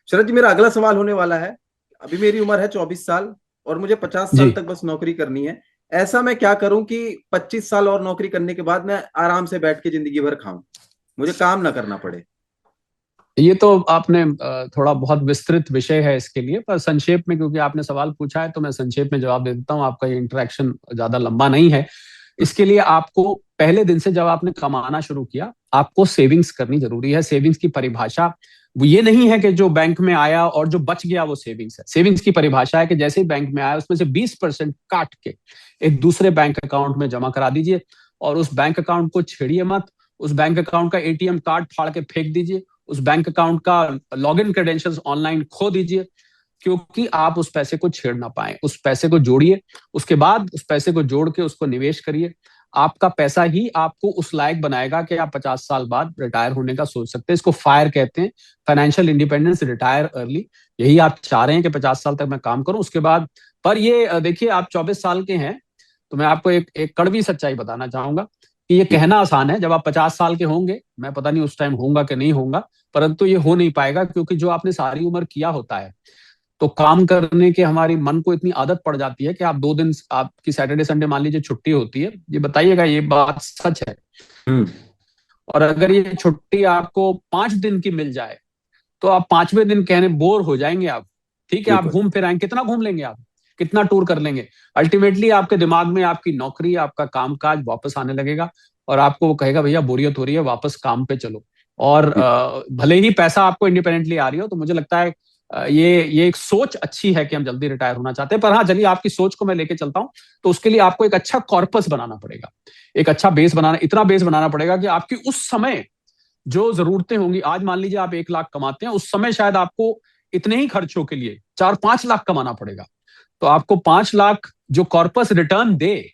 शरद जी, मेरा अगला सवाल होने वाला है। अभी मेरी उम्र है 24 साल और मुझे 50 साल जी। तक बस नौकरी करनी है। ऐसा मैं क्या करूं कि 25 साल और नौकरी करने के बाद मैं आराम से बैठ के जिंदगी भर खाऊं, मुझे काम ना करना पड़े। ये तो आपने थोड़ा बहुत विस्तृत विषय है इसके लिए, पर संक्षेप में क्योंकि आपने सवाल पूछा है तो मैं संक्षेप में जवाब दे देता हूँ। आपका ये इंटरेक्शन ज्यादा लंबा नहीं है। इसके लिए आपको पहले दिन से जब आपने कमाना शुरू किया, आपको सेविंग्स करनी जरूरी है। सेविंग्स की परिभाषा वो ये नहीं है कि जो बैंक में आया और जो बच गया वो सेविंग्स है। सेविंग्स की परिभाषा है कि जैसे ही बैंक में आया उसमें से 20% काट के एक दूसरे बैंक अकाउंट में जमा करा दीजिए, और उस बैंक अकाउंट को छेड़िए मत। उस बैंक अकाउंट का एटीएम कार्ड फाड़ के फेंक दीजिए। उस बैंक अकाउंट का लॉगिन क्रेडेंशियल्स ऑनलाइन खो दीजिए, क्योंकि आप उस पैसे को छेड़ ना पाए। उस पैसे को जोड़िए, उसके बाद उस पैसे को जोड़ के उसको निवेश करिए। आपका पैसा ही आपको उस लायक बनाएगा कि आप 50 साल बाद रिटायर होने का सोच सकते हैं। इसको फायर कहते हैं, फाइनेंशियल इंडिपेंडेंस, रिटायर अर्ली। यही आप चाह रहे हैं कि 50 साल तक मैं काम करूं उसके बाद। पर ये देखिए, आप 24 साल के हैं, तो मैं आपको एक कड़वी सच्चाई बताना चाहूंगा कि ये कहना आसान है। जब आप 50 साल के होंगे, मैं पता नहीं उस टाइम होऊंगा कि नहीं होऊंगा, परंतु ये हो नहीं पाएगा, क्योंकि जो आपने सारी उम्र किया होता है, तो काम करने के हमारी मन को इतनी आदत पड़ जाती है कि आप 2 दिन, आपकी सैटरडे संडे मान लीजिए छुट्टी होती है, ये बताइएगा, ये बात सच है। हम्म। और अगर ये छुट्टी आपको 5 दिन की मिल जाए, तो आप 5वें दिन कहने बोर हो जाएंगे आप। ठीक है, आप बिल्कुल। घूम फिर आएंगे, कितना घूम लेंगे आप, कितना टूर कर लेंगे। अल्टीमेटली आपके दिमाग में आपकी नौकरी, आपका कामकाज वापस आने लगेगा, और आपको वो कहेगा भैया बोरियत हो रही है, वापस काम पे चलो। और भले ही पैसा आपको इंडिपेंडेंटली आ रही हो, तो मुझे लगता है ये एक सोच अच्छी है कि हम जल्दी रिटायर होना चाहते हैं। पर हाँ, चलिए आपकी सोच को मैं लेके चलता हूँ। तो उसके लिए आपको एक अच्छा कॉर्पस बनाना पड़ेगा, एक अच्छा बेस बनाना, इतना बेस बनाना पड़ेगा कि आपकी उस समय जो जरूरतें होंगी, आज मान लीजिए आप 1 लाख कमाते हैं, उस समय शायद आपको इतने ही खर्चों के लिए 4-5 लाख कमाना पड़ेगा। तो आपको 5 लाख जो कॉर्पस रिटर्न दे,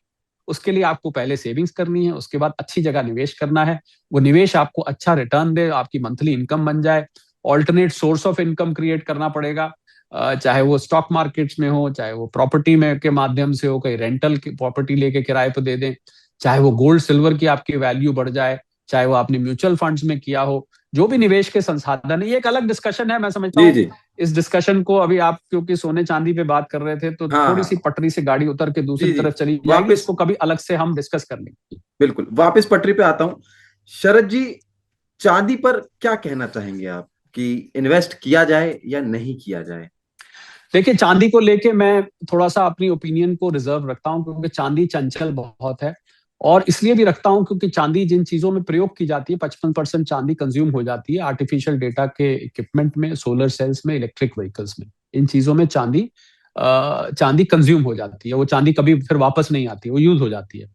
उसके लिए आपको पहले सेविंग्स करनी है, उसके बाद अच्छी जगह निवेश करना है। वो निवेश आपको अच्छा रिटर्न दे, आपकी मंथली इनकम बन जाए। Alternate source of income create करना पड़ेगा, चाहे वो स्टॉक मार्केट्स में हो, चाहे वो प्रॉपर्टी में के माध्यम से हो, कहीं रेंटल की प्रॉपर्टी लेके किराए पर दे दें, चाहे वो गोल्ड सिल्वर की आपकी वैल्यू बढ़ जाए, चाहे वो आपने म्यूचुअल फंड्स में किया हो। जो भी निवेश के संसाधन है, ये एक अलग डिस्कशन है, मैं समझता जी हूँ। जी। इस डिस्कशन को अभी आप क्योंकि सोने चांदी पे बात कर रहे थे, तो हाँ थोड़ी सी हाँ। पटरी से गाड़ी उतर के जी दूसरी जी। तरफ चली जाएगी। वापस, इसको कभी अलग से हम डिस्कस कर लेंगे। बिल्कुल वापस पटरी पे आता हूँ। शरद जी, चांदी पर क्या कहना चाहेंगे आप कि इन्वेस्ट किया जाए या नहीं किया जाए? देखिए, चांदी को लेके मैं थोड़ा सा अपनी ओपिनियन को रिजर्व रखता हूँ, क्योंकि चांदी चंचल बहुत है। और इसलिए भी रखता हूँ क्योंकि चांदी जिन चीजों में प्रयोग की जाती है, 55% चांदी कंज्यूम हो जाती है आर्टिफिशियल डेटा के इक्विपमेंट में, सोलर सेल्स में, इलेक्ट्रिक व्हीकल्स में। इन चीजों में चांदी कंज्यूम हो जाती है। वो चांदी कभी फिर वापस नहीं आती, वो यूज हो जाती है।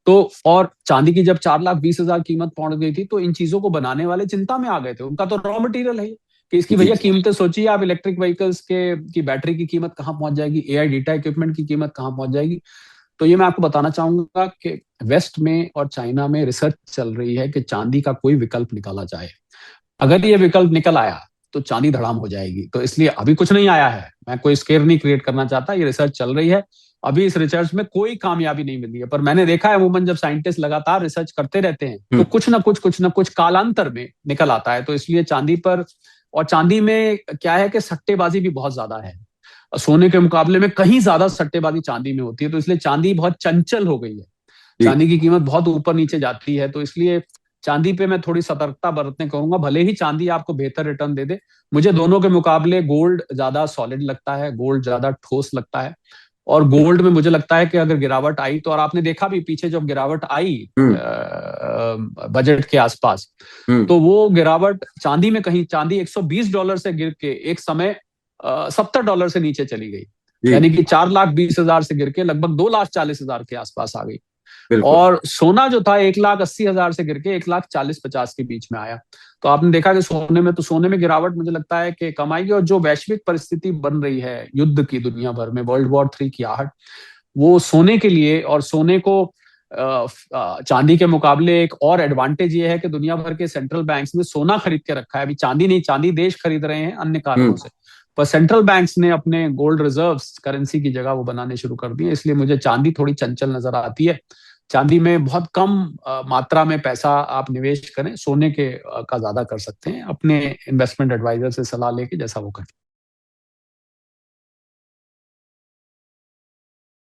तो और चांदी की जब 4,20,000 कीमत पहुंच गई थी, तो इन चीजों को बनाने वाले चिंता में आ गए थे। उनका तो रॉ मटेरियल है कि इसकी जी भैया जी। कीमतें सोचिए आप, इलेक्ट्रिक व्हीकल्स के की बैटरी की कीमत कहाँ पहुंच जाएगी, एआई डेटा इक्विपमेंट की कीमत कहाँ पहुंच जाएगी। तो ये मैं आपको बताना चाहूंगा कि वेस्ट में और चाइना में रिसर्च चल रही है कि चांदी का कोई विकल्प निकाला जाए। अगर ये विकल्प निकल आया तो चांदी धड़ाम हो जाएगी। तो इसलिए अभी कुछ नहीं आया है, मैं कोई स्केयर नहीं क्रिएट करना चाहता, ये रिसर्च चल रही है। अभी इस रिसर्च में कोई कामयाबी नहीं मिली है, पर मैंने देखा है अमूमन जब साइंटिस्ट लगातार रिसर्च करते रहते हैं, तो हम्म। कुछ ना कुछ कालांतर में निकल आता है। तो इसलिए चांदी पर, और चांदी में क्या है कि सट्टेबाजी भी बहुत ज्यादा है। सोने के मुकाबले में कहीं ज्यादा सट्टेबाजी चांदी में होती है, तो इसलिए चांदी बहुत चंचल हो गई है। जी। चांदी की कीमत बहुत ऊपर नीचे जाती है, तो इसलिए चांदी पे मैं थोड़ी सतर्कता बरतने कहूंगा। भले ही चांदी आपको बेहतर रिटर्न दे दे, मुझे दोनों के मुकाबले गोल्ड ज्यादा सॉलिड लगता है, गोल्ड ज्यादा ठोस लगता है। और गोल्ड में मुझे लगता है कि अगर गिरावट आई तो, और आपने देखा भी पीछे जब गिरावट आई हम्म। बजट के आसपास, हम्म। तो वो गिरावट चांदी में, कहीं चांदी $120 से गिर के एक समय $70 से नीचे चली गई। जी। यानी कि 4,20,000 से गिर के लगभग 2,40,000 के आसपास आ गई। बिल्कुल। और सोना जो था 1,80,000 से गिर के 1,40,50 के बीच में आया। तो आपने देखा कि सोने में गिरावट मुझे लगता है कि कम आएगी। और जो वैश्विक परिस्थिति बन रही है युद्ध की, दुनिया भर में वर्ल्ड वॉर 3 की आहट, वो सोने के लिए, और सोने को चांदी के मुकाबले एक और एडवांटेज ये है कि दुनिया भर के सेंट्रल बैंक्स ने सोना खरीद के रखा है। अभी चांदी नहीं, चांदी देश खरीद रहे हैं अन्य कारणों हम्म। से, पर सेंट्रल बैंक्स ने अपने गोल्ड रिजर्व्स करेंसी की जगह वो बनाने शुरू कर दिए। इसलिए मुझे चांदी थोड़ी चंचल नजर आती है। चांदी में बहुत कम मात्रा में पैसा आप निवेश करें, सोने के का ज्यादा कर सकते हैं, अपने इन्वेस्टमेंट एडवाइजर से सलाह लेके जैसा वो करें।